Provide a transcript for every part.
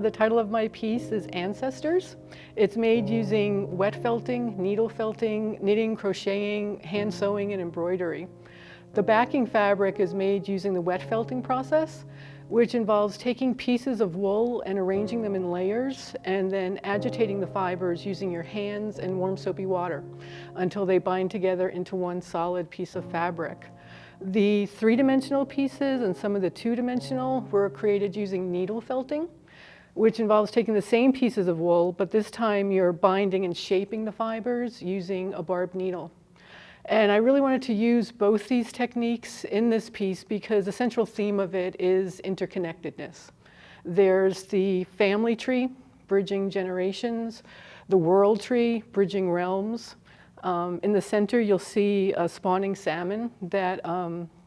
The title of my piece is Ancestors. It's made using wet felting, needle felting, knitting, crocheting, hand sewing, and embroidery. The backing fabric is made using the wet felting process, which involves taking pieces of wool and arranging them in layers and then agitating the fibers using your hands and warm soapy water until they bind together into one solid piece of fabric. The three-dimensional pieces and some of the two-dimensional were created using needle felting, which involves taking the same pieces of wool, but this time you're binding and shaping the fibers using a barbed needle. And I really wanted to use both these techniques in this piece because the central theme of it is interconnectedness. There's the family tree, bridging generations, the world tree, bridging realms. In the center, you'll see a spawning salmon that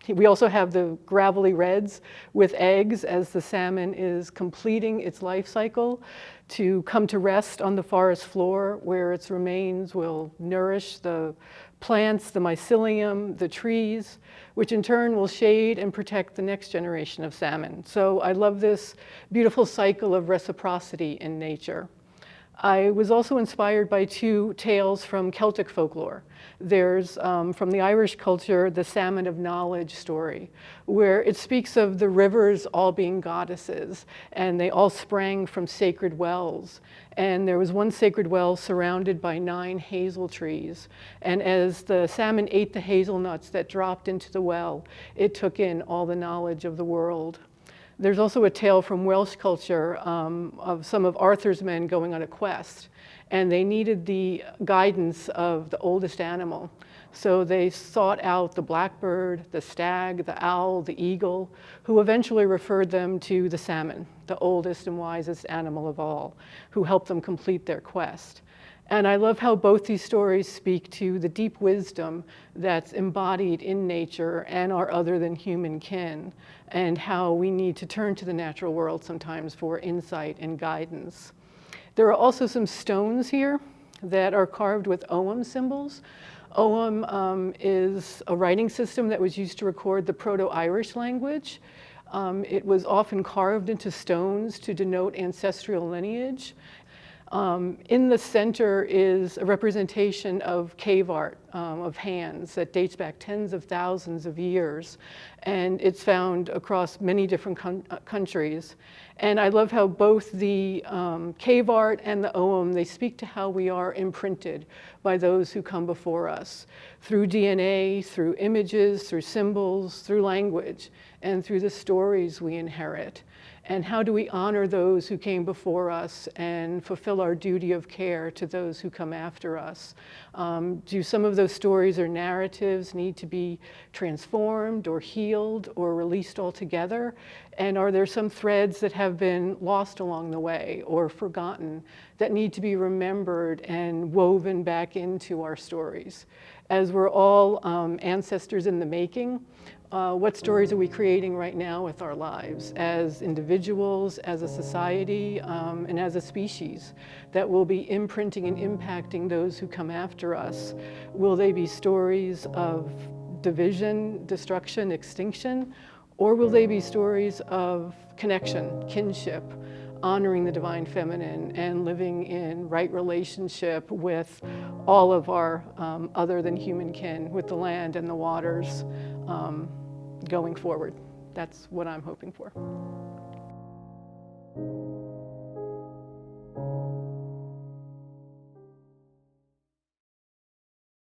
we also have the gravelly reds with eggs as the salmon is completing its life cycle to come to rest on the forest floor where its remains will nourish the plants, the mycelium, the trees, which in turn will shade and protect the next generation of salmon. So I love this beautiful cycle of reciprocity in nature. I was also inspired by two tales from Celtic folklore. There's, from the Irish culture, the Salmon of Knowledge story, where it speaks of the rivers all being goddesses, and they all sprang from sacred wells. And there was one sacred well surrounded by 9 hazel trees. And as the salmon ate the hazelnuts that dropped into the well, it took in all the knowledge of the world. There's also a tale from Welsh culture of some of Arthur's men going on a quest, and they needed the guidance of the oldest animal. So they sought out the blackbird, the stag, the owl, the eagle, who eventually referred them to the salmon, the oldest and wisest animal of all, who helped them complete their quest. And I love how both these stories speak to the deep wisdom that's embodied in nature and our other than human kin, and how we need to turn to the natural world sometimes for insight and guidance. There are also some stones here that are carved with Ogham symbols. Ogham is a writing system that was used to record the Proto-Irish language. It was often carved into stones to denote ancestral lineage. In the center is a representation of cave art, of hands that dates back tens of thousands of years. And it's found across many different countries. And I love how both the cave art and the Ogham, they speak to how we are imprinted by those who come before us through DNA, through images, through symbols, through language, and through the stories we inherit. And how do we honor those who came before us and fulfill our duty of care to those who come after us? Do some of those stories or narratives need to be transformed or healed or released altogether? And are there some threads that have been lost along the way or forgotten that need to be remembered and woven back into our stories? As we're all ancestors in the making, what stories are we creating right now with our lives as individuals, as a society, and as a species that will be imprinting and impacting those who come after us? Will they be stories of division, destruction, extinction, or will they be stories of connection, kinship, honoring the divine feminine and living in right relationship with all of our other than human kin, with the land and the waters, going forward? That's what I'm hoping for.